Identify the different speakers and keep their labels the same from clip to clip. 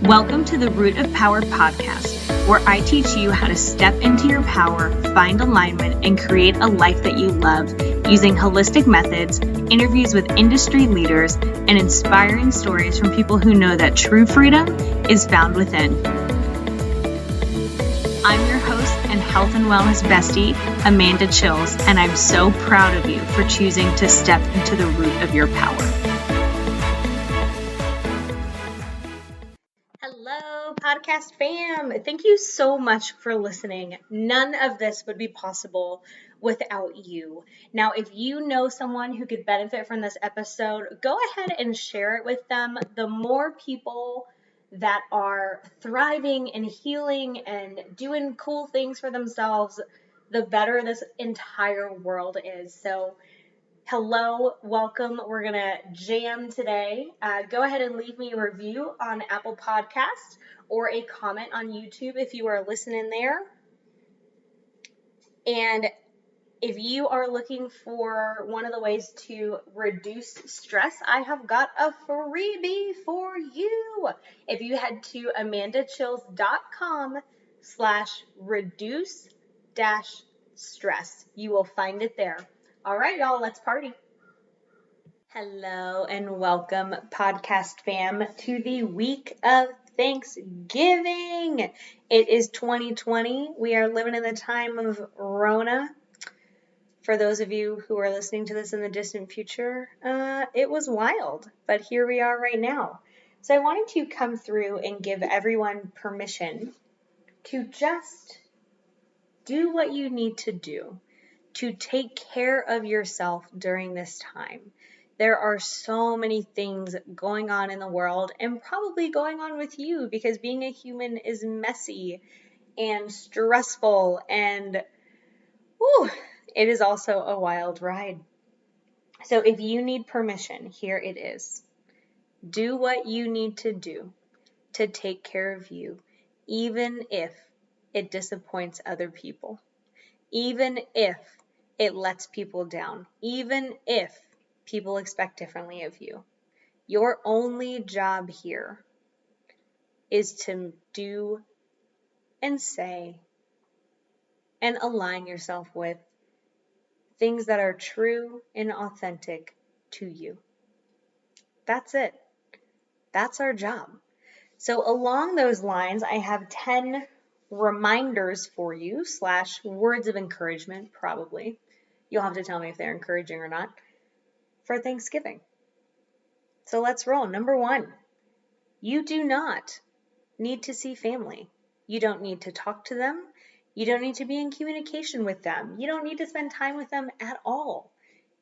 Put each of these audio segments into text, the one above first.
Speaker 1: Welcome to the Root of Power podcast, where I teach you how to step into your power, find alignment, and create a life that you love using holistic methods, interviews with industry leaders, and inspiring stories from people who know that true freedom is found within. I'm your host and health and wellness bestie, Amanda Chills, and I'm so proud of you for choosing to step into the root of your power. Hello, podcast fam. Thank you so much for listening. None of this would be possible without you. Now, if you know someone who could benefit from this episode, go ahead and share it with them. The more people that are thriving and healing and doing cool things for themselves, the better this entire world is. So hello, welcome. We're going to jam today. Go ahead and leave me a review on Apple Podcasts or a comment on YouTube if you are listening there. And if you are looking for one of the ways to reduce stress, I have got a freebie for you. If you head to amandachills.com/reduce-stress, you will find it there. All right, y'all, let's party. Hello and welcome, podcast fam, to the week of Thanksgiving. It is 2020. We are living in the time of Rona. For those of you who are listening to this in the distant future, it was wild, but here we are right now. So I wanted to come through and give everyone permission to just do what you need to do to take care of yourself during this time. There are so many things going on in the world and probably going on with you because being a human is messy and stressful and it is also a wild ride. So if you need permission, here it is. Do what you need to do to take care of you, even if it disappoints other people, even if it lets people down, even if people expect differently of you. Your only job here is to do and say and align yourself with things that are true and authentic to you. That's it. That's our job. So along those lines, I have 10 reminders for you / words of encouragement, probably. You'll have to tell me if they're encouraging or not, for Thanksgiving. So let's roll. Number 1, you do not need to see family. You don't need to talk to them. You don't need to be in communication with them. You don't need to spend time with them at all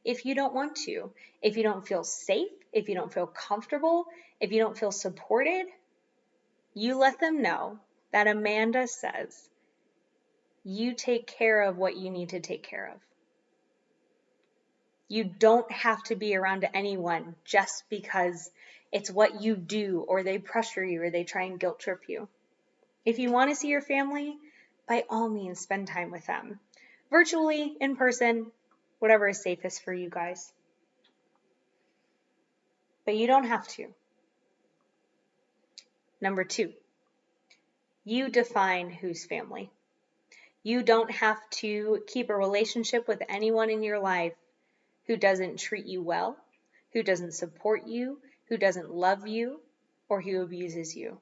Speaker 1: if you don't want to. If you don't feel safe, if you don't feel comfortable, if you don't feel supported, you let them know that Amanda says you take care of what you need to take care of. You don't have to be around anyone just because it's what you do or they pressure you or they try and guilt trip you. If you want to see your family, by all means, spend time with them. Virtually, in person, whatever is safest for you guys. But you don't have to. Number 2, you define who's family. You don't have to keep a relationship with anyone in your life who doesn't treat you well, who doesn't support you, who doesn't love you, or who abuses you.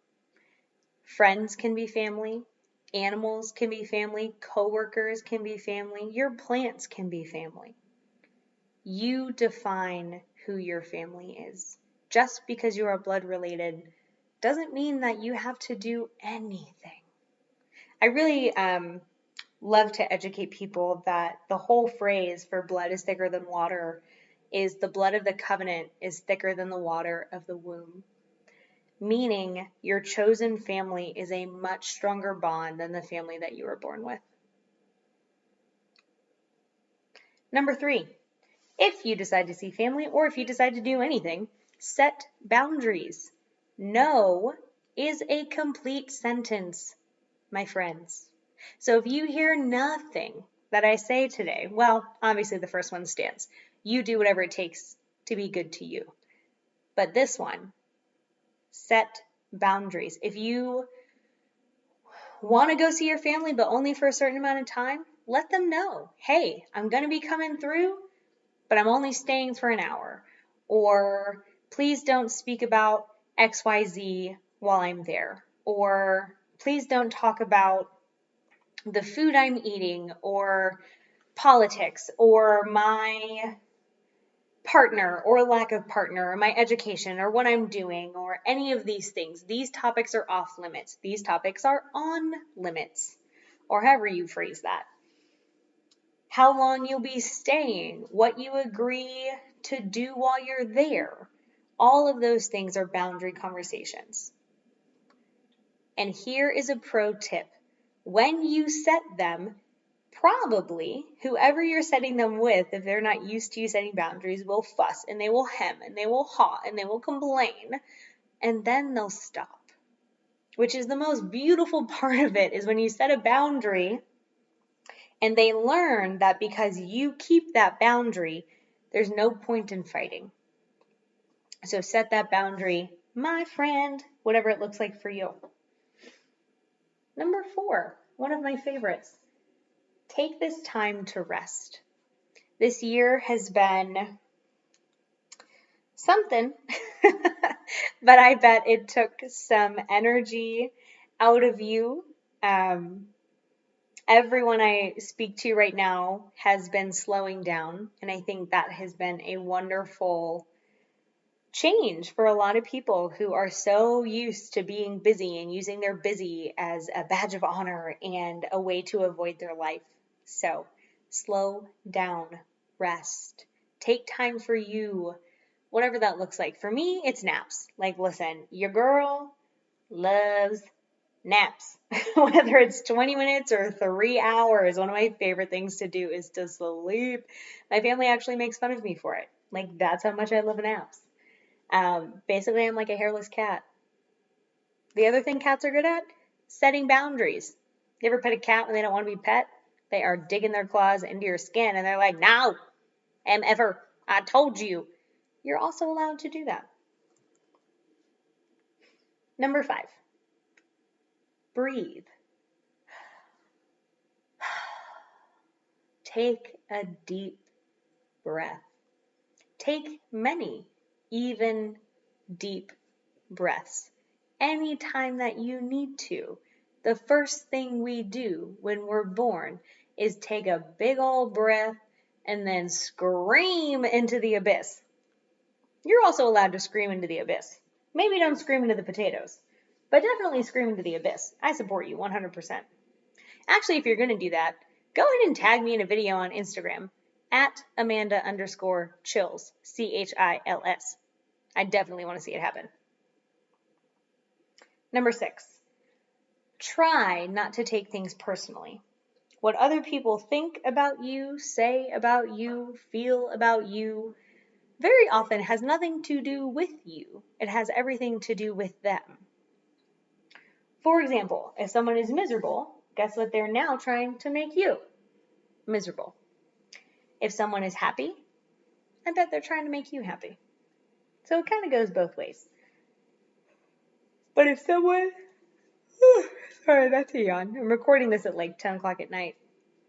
Speaker 1: Friends can be family. Animals can be family. Coworkers can be family. Your plants can be family. You define who your family is. Just because you are blood related doesn't mean that you have to do anything. I really love to educate people that the whole phrase for blood is thicker than water is the blood of the covenant is thicker than the water of the womb. Meaning your chosen family is a much stronger bond than the family that you were born with. Number 3, if you decide to see family or if you decide to do anything, set boundaries. No is a complete sentence, my friends. So if you hear nothing that I say today, well, obviously the first one stands. You do whatever it takes to be good to you. But this one, set boundaries. If you want to go see your family, but only for a certain amount of time, let them know, hey, I'm going to be coming through, but I'm only staying for an hour. Or please don't speak about XYZ while I'm there. Or please don't talk about the food I'm eating or politics or my partner or lack of partner or my education or what I'm doing or any of these things. These topics are off limits. These topics are on limits, or however you phrase that. How long you'll be staying, what you agree to do while you're there. All of those things are boundary conversations. And here is a pro tip. When you set them, probably whoever you're setting them with, if they're not used to you setting boundaries, will fuss and they will hem and they will haw and they will complain, and then they'll stop. Which is the most beautiful part of it, is when you set a boundary and they learn that because you keep that boundary, there's no point in fighting. So set that boundary, my friend, whatever it looks like for you. Number 4, one of my favorites. Take this time to rest. This year has been something, but I bet it took some energy out of you. Everyone I speak to right now has been slowing down, and I think that has been a wonderful change for a lot of people who are so used to being busy and using their busy as a badge of honor and a way to avoid their life. So slow down, rest, take time for you, whatever that looks like. For me, it's naps. Like, listen, your girl loves naps. Whether it's 20 minutes or 3 hours, one of my favorite things to do is to sleep. My family actually makes fun of me for it. Like, that's how much I love naps. Basically, I'm like a hairless cat. The other thing cats are good at? Setting boundaries. You ever pet a cat when they don't want to be pet? They are digging their claws into your skin and they're like, no, ever, I told you. You're also allowed to do that. Number 5, breathe. Take a deep breath. Take many, even deep breaths. Anytime that you need to. The first thing we do when we're born is take a big old breath and then scream into the abyss. You're also allowed to scream into the abyss. Maybe don't scream into the potatoes, but definitely scream into the abyss. I support you 100%. Actually, if you're going to do that, go ahead and tag me in a video on Instagram at Amanda_chills, CHILS. I definitely want to see it happen. Number 6, try not to take things personally. What other people think about you, say about you, feel about you, very often has nothing to do with you. It has everything to do with them. For example, if someone is miserable, guess what they're now trying to make you? Miserable. If someone is happy, I bet they're trying to make you happy. So it kind of goes both ways. But if someone... sorry, that's a yawn. I'm recording this at like 10 o'clock at night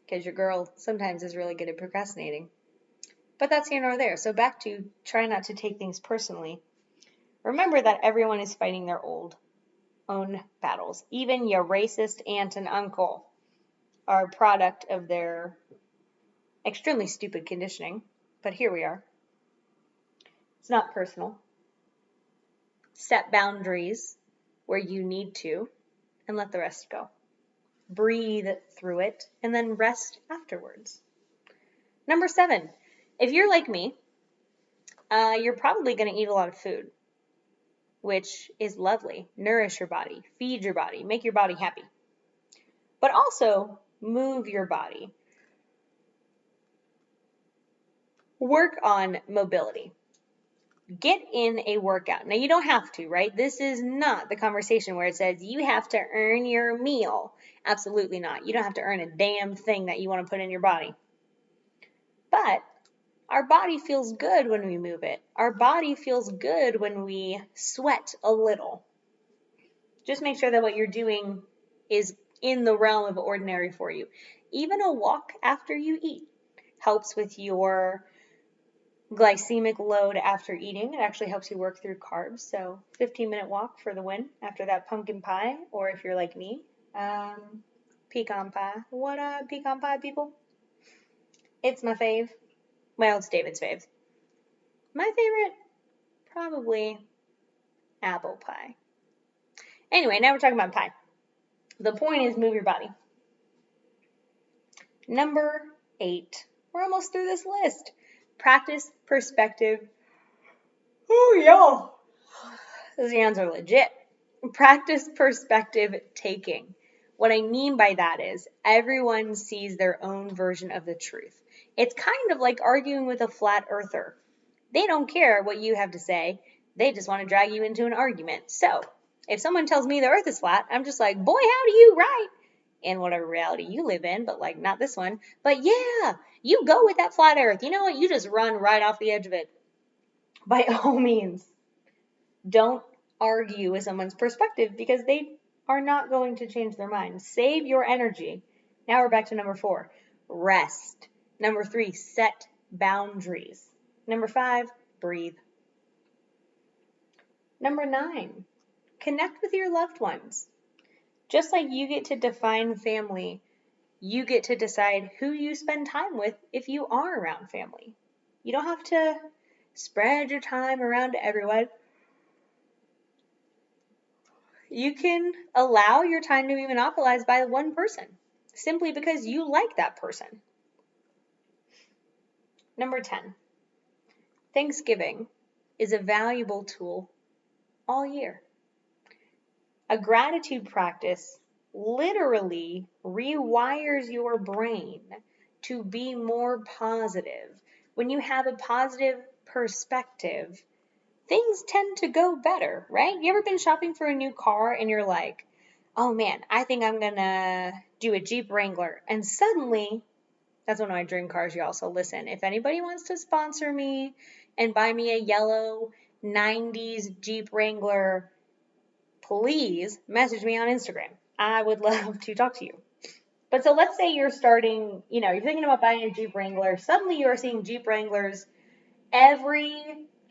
Speaker 1: because your girl sometimes is really good at procrastinating. But that's here nor there. So back to try not to take things personally. Remember that everyone is fighting their own battles. Even your racist aunt and uncle are a product of their extremely stupid conditioning. But here we are. It's not personal. Set boundaries where you need to and let the rest go. Breathe through it and then rest afterwards. Number 7, if you're like me, you're probably going to eat a lot of food, which is lovely. Nourish your body, feed your body, make your body happy. But also move your body. Work on mobility. Get in a workout. Now, you don't have to, right? This is not the conversation where it says you have to earn your meal. Absolutely not. You don't have to earn a damn thing that you want to put in your body. But our body feels good when we move it. Our body feels good when we sweat a little. Just make sure that what you're doing is in the realm of ordinary for you. Even a walk after you eat helps with your glycemic load after eating. It actually helps you work through carbs. So 15-minute walk for the win after that pumpkin pie, or if you're like me, pecan pie. What up, pecan pie people? It's my fave. Well, it's David's fave. My favorite, probably apple pie. Anyway, now we're talking about pie. The point is move your body. Number 8. We're almost through this list. Practice perspective. Oh, y'all. Those yawns are legit. Practice perspective taking. What I mean by that is everyone sees their own version of the truth. It's kind of like arguing with a flat earther. They don't care what you have to say. They just want to drag you into an argument. So if someone tells me the earth is flat, I'm just like, boy, howdy you, right? In whatever reality you live in, but like not this one. But yeah, you go with that flat earth. You know what? You just run right off the edge of it. By all means, don't argue with someone's perspective because they are not going to change their mind. Save your energy. Now we're back to number 4, rest. Number 3, set boundaries. Number 5, breathe. Number 9, connect with your loved ones. Just like you get to define family, you get to decide who you spend time with if you are around family. You don't have to spread your time around to everyone. You can allow your time to be monopolized by one person simply because you like that person. Number 10, Thanksgiving is a valuable tool all year. A gratitude practice literally rewires your brain to be more positive. When you have a positive perspective, things tend to go better, right? You ever been shopping for a new car and you're like, oh man, I think I'm gonna do a Jeep Wrangler. And suddenly, that's one of my dream cars, y'all. So listen, if anybody wants to sponsor me and buy me a yellow 90s Jeep Wrangler, please message me on Instagram. I would love to talk to you. But so let's say you're starting, you're thinking about buying a Jeep Wrangler. Suddenly you are seeing Jeep Wranglers every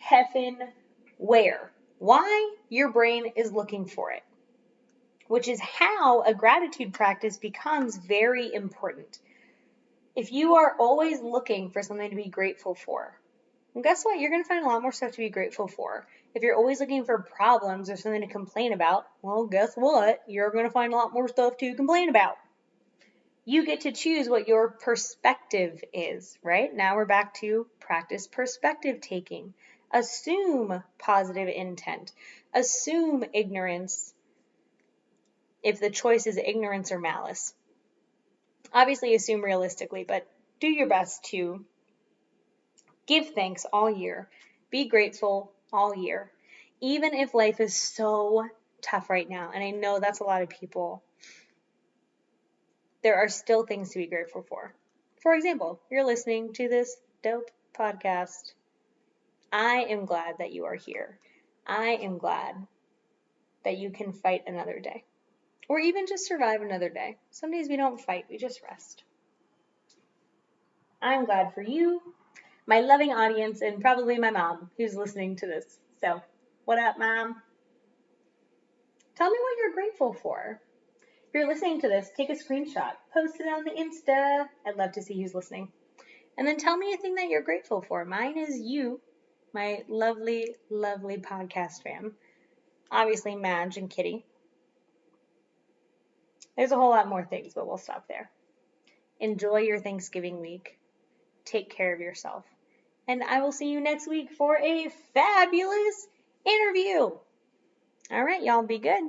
Speaker 1: heffin' where. Why? Your brain is looking for it. Which is how a gratitude practice becomes very important. If you are always looking for something to be grateful for, well, guess what? You're going to find a lot more stuff to be grateful for. If you're always looking for problems or something to complain about, well, guess what? You're going to find a lot more stuff to complain about. You get to choose what your perspective is, right? Now we're back to practice perspective taking. Assume positive intent. Assume ignorance if the choice is ignorance or malice. Obviously assume realistically, but do your best to give thanks all year. Be grateful all year. Even if life is so tough right now, and I know that's a lot of people, there are still things to be grateful for. For example, you're listening to this dope podcast. I am glad that you are here. I am glad that you can fight another day. Or even just survive another day. Some days we don't fight, we just rest. I'm glad for you, my loving audience, and probably my mom who's listening to this. So, what up, Mom? Tell me what you're grateful for. If you're listening to this, take a screenshot, post it on the Insta. I'd love to see who's listening. And then tell me a thing that you're grateful for. Mine is you, my lovely, lovely podcast fam. Obviously, Madge and Kitty. There's a whole lot more things, but we'll stop there. Enjoy your Thanksgiving week. Take care of yourself. And I will see you next week for a fabulous interview. All right, y'all, be good.